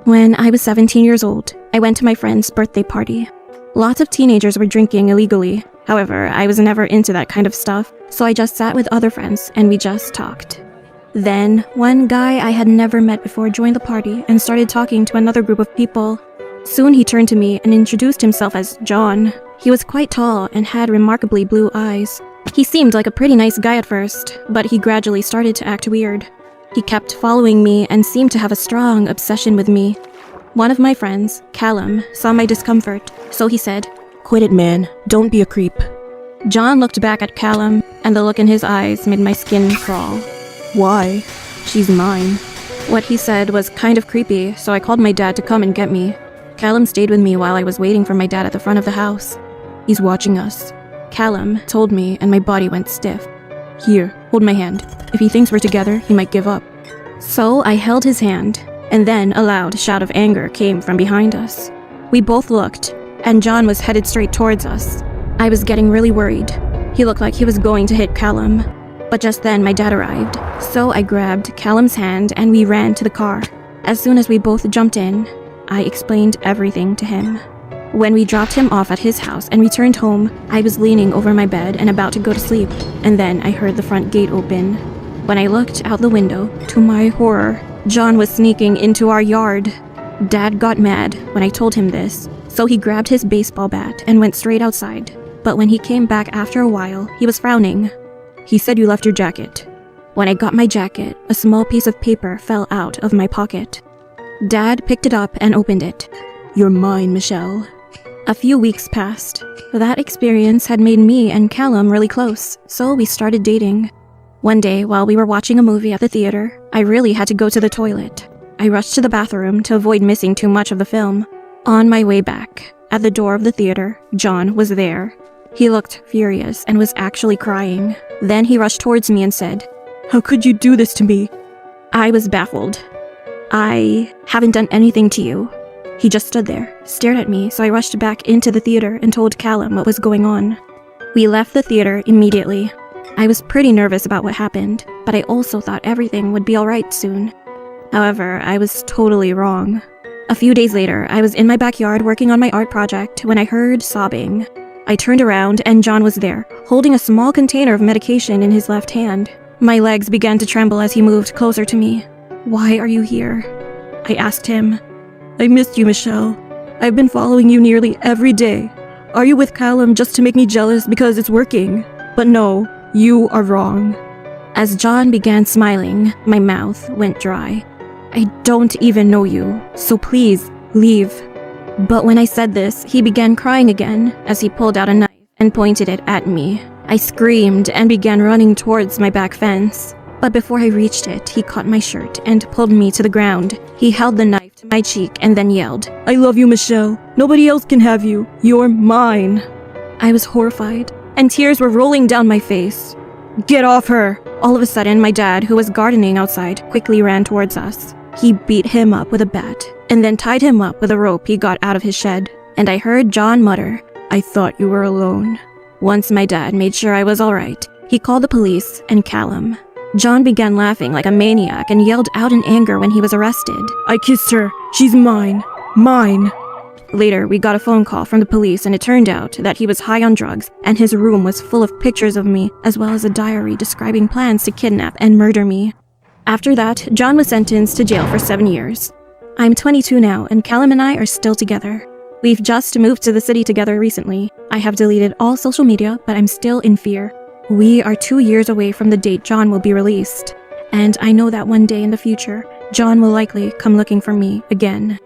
When I was 17 years old, I went to my friend's birthday party. Lots of teenagers were drinking illegally. However, I was never into that kind of stuff, so I just sat with other friends and we just talked. Then, one guy I had never met before joined the party and started talking to another group of people. Soon he turned to me and introduced himself as John. He was quite tall and had remarkably blue eyes. He seemed like a pretty nice guy at first, but he gradually started to act weird. He kept following me and seemed to have a strong obsession with me. One of my friends, Callum, saw my discomfort, so he said, "Quit it, man. Don't be a creep." John looked back at Callum, and the look in his eyes made my skin crawl. "Why?" "She's mine." What he said was kind of creepy, so I called my dad to come and get me. Callum stayed with me while I was waiting for my dad at the front of the house. "He's watching us," Callum told me, and my body went stiff. "Here, hold my hand. If he thinks we're together, he might give up." So I held his hand, and then a loud shout of anger came from behind us. We both looked, and John was headed straight towards us. I was getting really worried. He looked like he was going to hit Callum. But just then my dad arrived, so I grabbed Callum's hand and we ran to the car. As soon as we both jumped in, I explained everything to him. When we dropped him off at his house and returned home, I was leaning over my bed and about to go to sleep, and then I heard the front gate open. When I looked out the window, to my horror, John was sneaking into our yard. Dad got mad when I told him this, so he grabbed his baseball bat and went straight outside. But when he came back after a while, he was frowning. He said, "You left your jacket." When I got my jacket, a small piece of paper fell out of my pocket. Dad picked it up and opened it. "You're mine, Michelle." A few weeks passed. That experience had made me and Callum really close, so we started dating. One day, while we were watching a movie at the theater, I really had to go to the toilet. I rushed to the bathroom to avoid missing too much of the film. On my way back, at the door of the theater, John was there. He looked furious and was actually crying. Then he rushed towards me and said, "How could you do this to me?" I was baffled. "I haven't done anything to you." He just stood there, stared at me, so I rushed back into the theater and told Callum what was going on. We left the theater immediately. I was pretty nervous about what happened, but I also thought everything would be alright soon. However, I was totally wrong. A few days later, I was in my backyard working on my art project when I heard sobbing. I turned around and John was there, holding a small container of medication in his left hand. My legs began to tremble as he moved closer to me. "Why are you here?" I asked him. "I missed you, Michelle. I've been following you nearly every day. Are you with Callum just to make me jealous because it's working? But no, you are wrong." As John began smiling, my mouth went dry. "I don't even know you, so please, leave." But when I said this, he began crying again as he pulled out a knife and pointed it at me. I screamed and began running towards my back fence. But before I reached it, he caught my shirt and pulled me to the ground. He held the knife to my cheek and then yelled, "I love you, Michelle. Nobody else can have you. You're mine." I was horrified, and tears were rolling down my face. "Get off her!" All of a sudden, my dad, who was gardening outside, quickly ran towards us. He beat him up with a bat, and then tied him up with a rope he got out of his shed. And I heard John mutter, "I thought you were alone." Once my dad made sure I was alright, he called the police and Callum. John began laughing like a maniac and yelled out in anger when he was arrested. "I kissed her. She's mine. Mine." Later, we got a phone call from the police, and it turned out that he was high on drugs, and his room was full of pictures of me, as well as a diary describing plans to kidnap and murder me. After that, John was sentenced to jail for 7 years. I'm 22 now, and Callum and I are still together. We've just moved to the city together recently. I have deleted all social media, but I'm still in fear. We are 2 years away from the date John will be released, and I know that one day in the future, John will likely come looking for me again.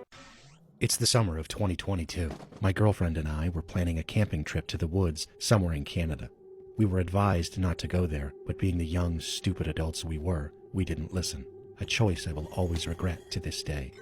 It's the summer of 2022. My girlfriend and I were planning a camping trip to the woods somewhere in Canada. We were advised not to go there, but being the young, stupid adults we were, we didn't listen. A choice I will always regret to this day.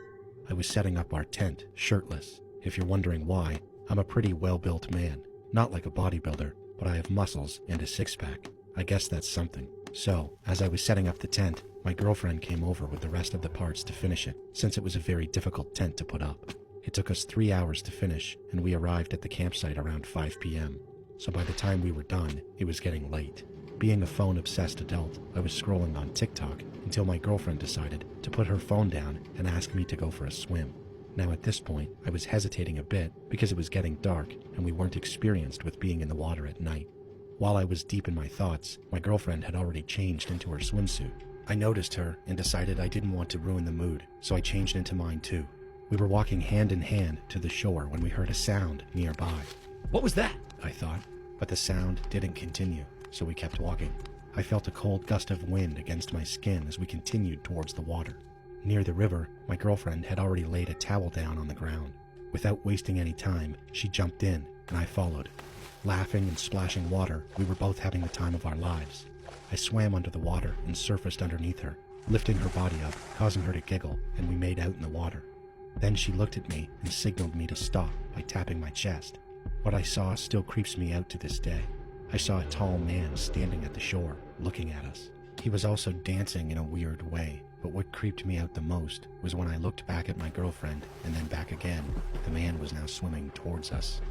I was setting up our tent, shirtless. If you're wondering why, I'm a pretty well-built man. Not like a bodybuilder, but I have muscles and a six-pack. I guess that's something. So, as I was setting up the tent, my girlfriend came over with the rest of the parts to finish it, since it was a very difficult tent to put up. It took us 3 hours to finish, and we arrived at the campsite around 5 p.m. So by the time we were done, it was getting late. Being a phone-obsessed adult, I was scrolling on TikTok until my girlfriend decided to put her phone down and ask me to go for a swim. Now at this point, I was hesitating a bit because it was getting dark and we weren't experienced with being in the water at night. While I was deep in my thoughts, my girlfriend had already changed into her swimsuit. I noticed her and decided I didn't want to ruin the mood, so I changed into mine too. We were walking hand in hand to the shore when we heard a sound nearby. What was that? I thought, but the sound didn't continue, so we kept walking. I felt a cold gust of wind against my skin as we continued towards the water. Near the river, my girlfriend had already laid a towel down on the ground. Without wasting any time, she jumped in, and I followed. Laughing and splashing water, we were both having the time of our lives. I swam under the water and surfaced underneath her, lifting her body up, causing her to giggle, and we made out in the water. Then she looked at me and signaled me to stop by tapping my chest. What I saw still creeps me out to this day. I saw a tall man standing at the shore, looking at us. He was also dancing in a weird way, but what creeped me out the most was when I looked back at my girlfriend and then back again. The man was now swimming towards us.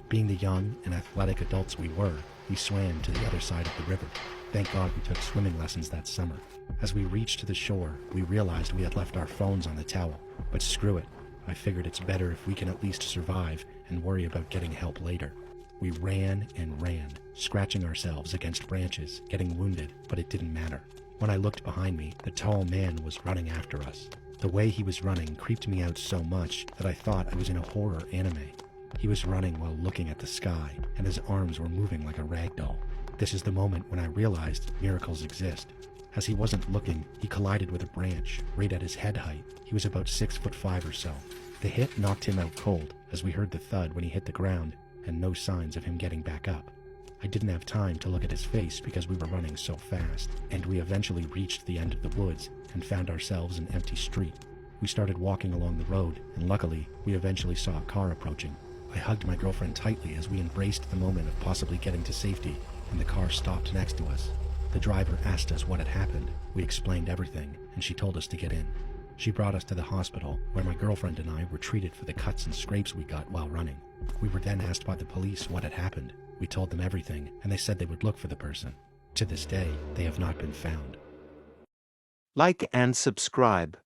Being the young and athletic adults we were, we swam to the other side of the river. Thank God we took swimming lessons that summer. As we reached the shore, we realized we had left our phones on the towel, but screw it. I figured it's better if we can at least survive and worry about getting help later. We ran and ran, scratching ourselves against branches, getting wounded, but it didn't matter. When I looked behind me, the tall man was running after us. The way he was running creeped me out so much that I thought I was in a horror anime. He was running while looking at the sky, and his arms were moving like a rag doll. This is the moment when I realized miracles exist. As he wasn't looking, he collided with a branch, right at his head height. He was about 6'5" or so. The hit knocked him out cold, as we heard the thud when he hit the ground, and no signs of him getting back up. I didn't have time to look at his face because we were running so fast, and we eventually reached the end of the woods and found ourselves an empty street. We started walking along the road, and luckily, we eventually saw a car approaching. I hugged my girlfriend tightly as we embraced the moment of possibly getting to safety, and the car stopped next to us. The driver asked us what had happened. We explained everything, and she told us to get in. She brought us to the hospital, where my girlfriend and I were treated for the cuts and scrapes we got while running. We were then asked by the police what had happened. We told them everything, and they said they would look for the person. To this day, they have not been found. Like and subscribe.